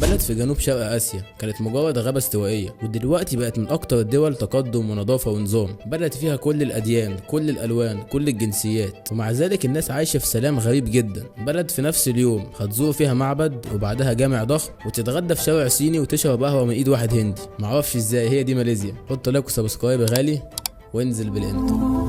بلد في جنوب شرق اسيا كانت مجرد غابة استوائية، ودلوقتي بقت من اكتر الدول تقدم ونظافة ونظام. بلد فيها كل الاديان، كل الالوان، كل الجنسيات، ومع ذلك الناس عايشة في سلام غريب جدا. بلد في نفس اليوم هتزور فيها معبد وبعدها جامع ضخم، وتتغدى في شارع صيني وتشرب قهوة من ايد واحد هندي. معرفش ازاي هي دي ماليزيا. حط لايك وسبسكرايب يا غالي وانزل بالانترو.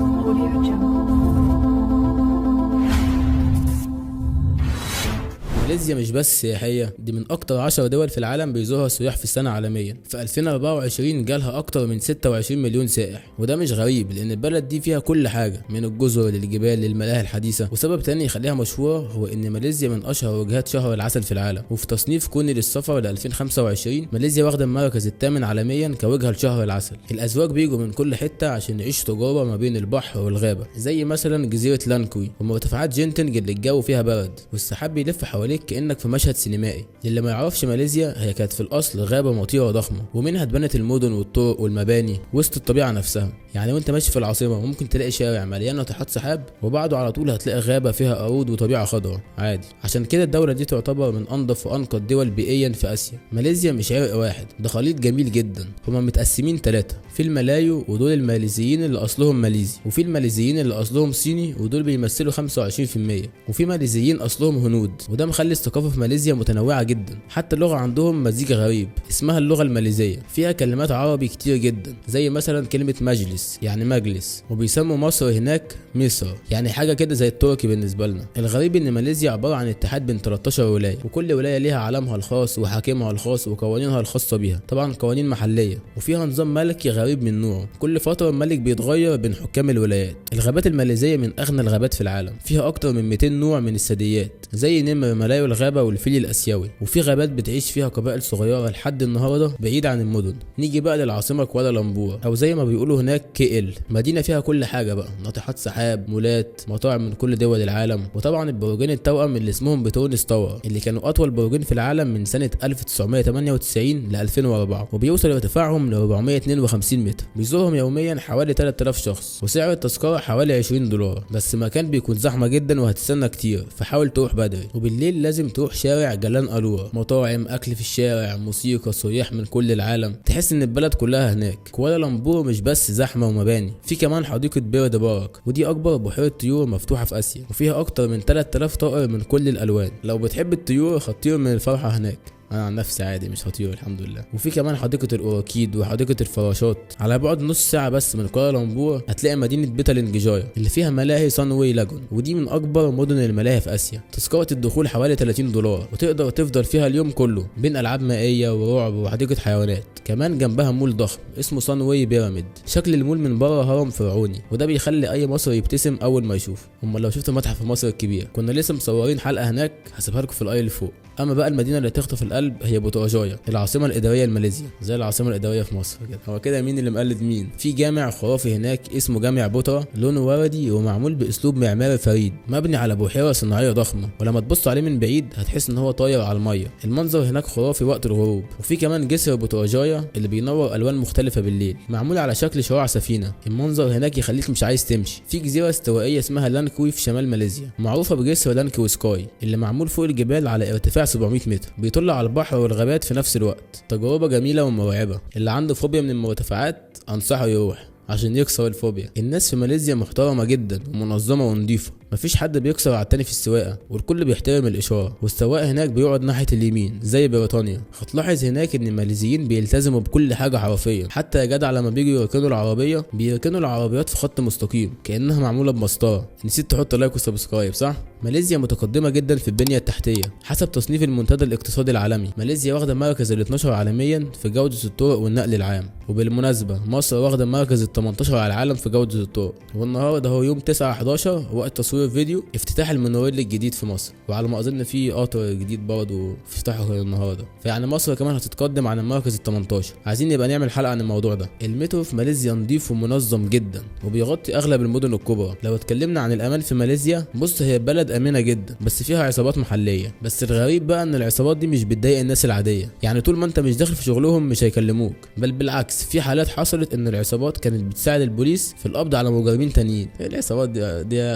ماليزيا مش بس سياحية، دي من أكتر 10 دول في العالم بيزورها السياح في السنة عالميا. في 2024 جالها أكتر من 26 مليون سائح، وده مش غريب لأن البلد دي فيها كل حاجة من الجزر للجبال للملاهي الحديثة. وسبب تاني يخليها مشهورة هو إن ماليزيا من أشهر وجهات شهر العسل في العالم، وفي تصنيف كوني للسفر ل 2025 ماليزيا واخدة المركز الثامن عالميا كوجهة لشهر العسل. الأزواج بيجوا من كل حتة عشان يعيشوا تجربة ما بين البحر والغابة، زي مثلا جزيرة لانكوي ومرتفعات جينتنج اللي الجو فيها برد والسحاب بيلف حواليك كأنك في مشهد سينمائي. اللي ما يعرفش ماليزيا، هي كانت في الأصل غابة مطيرة ضخمة، ومنها اتبنت المدن والطرق والمباني وسط الطبيعة نفسها. يعني وانت ماشي في العاصمة ممكن تلاقي شارع مليان ناطحات سحاب، وبعده على طول هتلاقي غابة فيها قرود وطبيعة خضراء عادي. عشان كده الدولة دي تعتبر من أنظف وأنقى الدول بيئيا في آسيا. ماليزيا مش عرق واحد، ده خليط جميل جدا. هما متقسمين 3، في الملايو ودول الماليزيين اللي أصلهم ماليزي، وفي الماليزيين اللي أصلهم صيني ودول بيمثلوا 25%، وفي ماليزيين أصلهم هنود. وده مخلي الثقافة في ماليزيا متنوعة جدا. حتى اللغة عندهم مزيج غريب اسمها اللغة الماليزية، فيها كلمات عربي كتير جدا، زي مثلا كلمة مجلس يعني مجلس، وبيسموا مصر هناك مصر، يعني حاجة كده زي التركي بالنسبة لنا. الغريب ان ماليزيا عبارة عن اتحاد بين 13 ولاية، وكل ولاية ليها علمها الخاص وحاكمها الخاص وقوانينها الخاصة بيها، طبعا قوانين محلية، وفيها نظام ملكي غريب من نوعه. كل فترة الملك بيتغير بين حكام الولايات. الغابات الماليزية من اغنى الغابات في العالم، فيها اكتر من 200 نوع من الثدييات زي نمر ملايو الغابة والفيل الاسيوي، وفي غابات بتعيش فيها قبائل صغيرة لحد النهاردة بعيد عن المدن. نيجي بقى للعاصمة كوالالمبور، او زي ما بيقولوا هناك KL، مدينة فيها كل حاجة بقى، ناطحات سحاب، مولات، مطاعم من كل دول العالم، وطبعا البرجين التوأم اللي اسمهم بترونس تاور، اللي كانوا اطول برجين في العالم من سنة 1998 ل 2004، وبيوصل ارتفاعهم ل 452 متر. بيزورهم يوميا حوالي 3000 شخص، وسعر التذكرة حوالي 20 دولار، بس المكان بيكون زحمة جدا وهتستنى كتير، فحاول تروح بدري. وبالليل لازم تروح شارع جلان ألورا، مطاعم، اكل في الشارع، موسيقى، سياح من كل العالم، تحس ان البلد كلها هناك. كوالالمبور مش بس زحمة ومباني، في كمان حديقة بيرد بارك، ودي اكبر بحيرة طيور مفتوحة في اسيا، وفيها اكتر من 3000 طائر من كل الالوان. لو بتحب الطيور هتطير من الفرحة هناك. انا عن نفسي عادي مش هطير الحمد لله. وفي كمان حديقة الاوراكيد وحديقة الفراشات. على بعد نص ساعة بس من كوالالمبور هتلاقي مدينة بيتالينججايا اللي فيها ملاهي سانوي لاجون، ودي من اكبر مدن الملاهي في اسيا. تذكرة الدخول حوالي 30 دولار، وتقدر تفضل فيها اليوم كله بين العاب مائية ورعب وحديقة حيوانات. كمان جنبها مول ضخم اسمه سانوي بيراميد. شكل المول من بره هرم فرعوني، وده بيخلي اي مصري يبتسم اول ما يشوفه. اما لو شفت متحف مصر الكبير، كنا لسه مصورين حلقة هناك هسيبها لكم في الاي اللي فوق. اما بقى المدينة اللي تخطف القلب هي بوتراجايا، العاصمة الإدارية لماليزيا، زي العاصمة الإدارية في مصر كده. هو كده مين اللي مقلد مين؟ في جامع خرافي هناك اسمه جامع بوترا، لونه وردي ومعمول بأسلوب معماري فريد، مبني على بحيرة صناعية ضخمة، ولما تبص عليه من بعيد هتحس ان هو طاير على المية. المنظر هناك خرافي وقت الغروب. وفي كمان جسر بوتراجايا اللي بينور ألوان مختلفة بالليل، معمول على شكل شراع سفينة. المنظر هناك يخليك مش عايز تمشي. في جزيرة استوائية اسمها لانكوي في شمال ماليزيا، معروفة بجسر لانكوي سكاي، اللي معمول فوق الجبال على ارتفاع 700 متر، بيطل على البحر والغابات في نفس الوقت. تجربة جميلة ومرعبة. اللي عنده فوبيا من المرتفعات انصحه يروح عشان يكسر الفوبيا. الناس في ماليزيا محترمة جدا ومنظمة ونضيفة، مفيش حد بيكسر على التاني في السواقة، والكل بيحترم الإشارة، والسواق هناك بيقعد ناحية اليمين زي بريطانيا. هتلاحظ هناك ان الماليزيين بيلتزموا بكل حاجة حرفيا، حتى يا جدع لما بيجوا يركنوا العربية بيركنوا العربيات في خط مستقيم كأنها معمولة بمسطرة. نسيت تحط لايك وسبسكرايب صح؟ ماليزيا متقدمة جدا في البنية التحتية. حسب تصنيف المنتدى الاقتصادي العالمي، ماليزيا واخدة المركز ال 12 عالميا في جودة الطرق والنقل العام. وبالمناسبة مصر واخدة المركز ال 18 على العالم في جودة الطرق. والنهارده هو يوم 9/11 وقت تصوير فيديو افتتاح المونوريل الجديد في مصر، وعلى ما اظن في قطر جديد برضه افتتاحه النهارده، فيعني مصر كمان هتتقدم عن المركز ال 18. عايزين نبقى نعمل حلقة عن الموضوع ده. المترو في ماليزيا نضيف ومنظم جدا، وبيغطي اغلب المدن الكبرى. لو اتكلمنا عن الامان في ماليزيا، بص هي بلد امنة جدا، بس فيها عصابات محلية. بس الغريب بقى ان العصابات دي مش بتضايق الناس العادية، يعني طول ما انت مش داخل في شغلهم مش هيكلموك، بل بالعكس في حالات حصلت ان العصابات كانت بتساعد البوليس في القبض على مجرمين تانيين. العصابات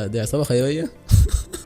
دي عصابة خيرية.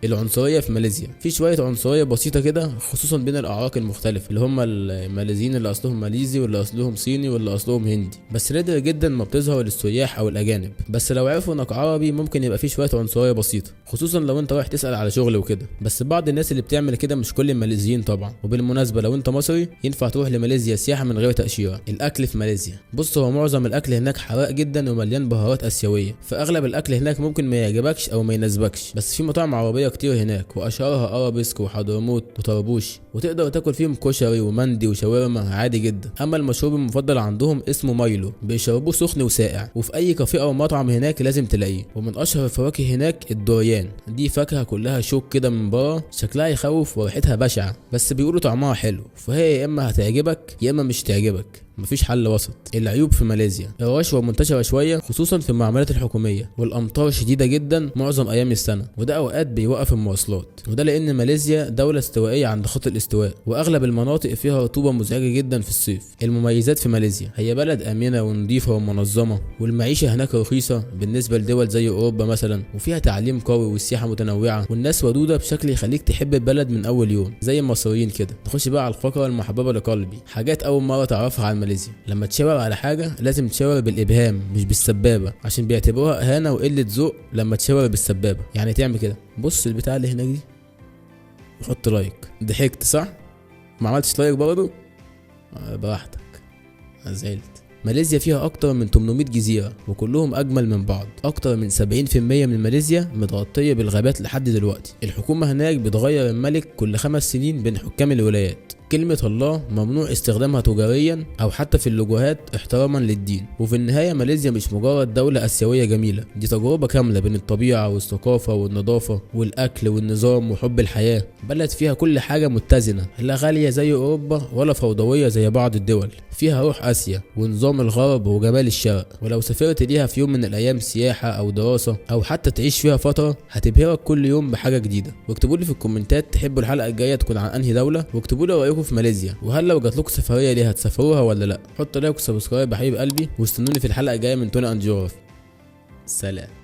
العنصريه في ماليزيا، في شويه عنصريه بسيطه كده خصوصا بين الاعراق المختلفه اللي هم الماليزيين اللي اصلهم ماليزي واللي اصلهم صيني واللي اصلهم هندي، بس نادر جدا ما بتظهر للسياح او الاجانب. بس لو عرفوا انك عربي ممكن يبقى في شويه عنصريه بسيطه، خصوصا لو انت رايح تسال على شغل وكده. بس بعض الناس اللي بتعمل كده مش كل الماليزيين طبعا. وبالمناسبه لو انت مصري ينفع تروح لماليزيا سياحه من غير تاشيره. الاكل في ماليزيا، بص هو معظم الاكل هناك حراق جدا ومليان بهارات اسيويه، فاغلب الاكل هناك ممكن ما يعجبكش او ما يناسبكش. بس في مطاعم عربيه كتير هناك واشهرها ارابيسك وحضرموت وطربوش، وتقدر تاكل فيهم كشري ومندي وشاورما عادي جدا. اما المشروب المفضل عندهم اسمه مايلو، بيشربوه سخن وساقع، وفي اي كافيه او مطعم هناك لازم تلاقيه. ومن اشهر الفواكه هناك الدوريان، دي فاكهه كلها شوك كده من بره، شكلها يخوف وريحتها بشعه، بس بيقولوا طعمها حلو، فهي يا اما هتعجبك يا اما مش تعجبك، مفيش حل وسط. العيوب في ماليزيا، الرشوه منتشره شويه خصوصا في المعاملات الحكوميه، والامطار شديده جدا معظم ايام السنه، وده اوقات بيوقف المواصلات، وده لان ماليزيا دوله استوائيه عند خط الاستواء، واغلب المناطق فيها رطوبه مزعجه جدا في الصيف. المميزات في ماليزيا، هي بلد امنه ونظيفه ومنظمه، والمعيشه هناك رخيصه بالنسبه لدول زي اوروبا مثلا، وفيها تعليم قوي والسياحه متنوعه، والناس ودوده بشكل يخليك تحب البلد من اول يوم زي المصريين كده. نخش بقى على الفقره المحببه لقلبي، حاجات اول مره تعرفها عن ماليزيا. لما تشاور على حاجه لازم تشاور بالابهام مش بالسبابه، عشان بيعتبروها اهانه وقله ذوق لما تشاور بالسبابه. يعني تعمل كده، بص البتاع اللي هناك دي، حط لايك. ضحكت صح؟ ما عملتش لايك برضه؟ براحتك، زعلت. ماليزيا فيها اكتر من 800 جزيرة وكلهم اجمل من بعض. اكتر من 70% من ماليزيا متغطية بالغابات لحد دلوقتي. الحكومة هناك بتغير الملك كل 5 سنين بين حكام الولايات. كلمة الله ممنوع استخدامها تجاريا او حتى في اللوجوهات احتراما للدين. وفي النهاية ماليزيا مش مجرد دولة اسيوية جميلة، دي تجربة كاملة بين الطبيعة والثقافة والنظافة والاكل والنظام وحب الحياة. بلد فيها كل حاجة متزنة، لا غالية زي اوروبا ولا فوضوية زي بعض الدول. فيها روح اسيا ونظام الغرب وجمال الشرق، ولو سافرت ليها في يوم من الايام سياحة او دراسة او حتى تعيش فيها فترة هتبهرك كل يوم بحاجة جديدة. واكتبوا لي في الكومنتات تحبوا الحلقة الجاية تكون عن انهي دولة، واكتبوا لي رايكم في ماليزيا، وهل لو جات لكم سفرية ليها هتسافروها ولا لا. حطوا لايك وسبسكرايب يا حبيب قلبي، واستنوني في الحلقة الجاية من تونا اند جغرافي. سلام.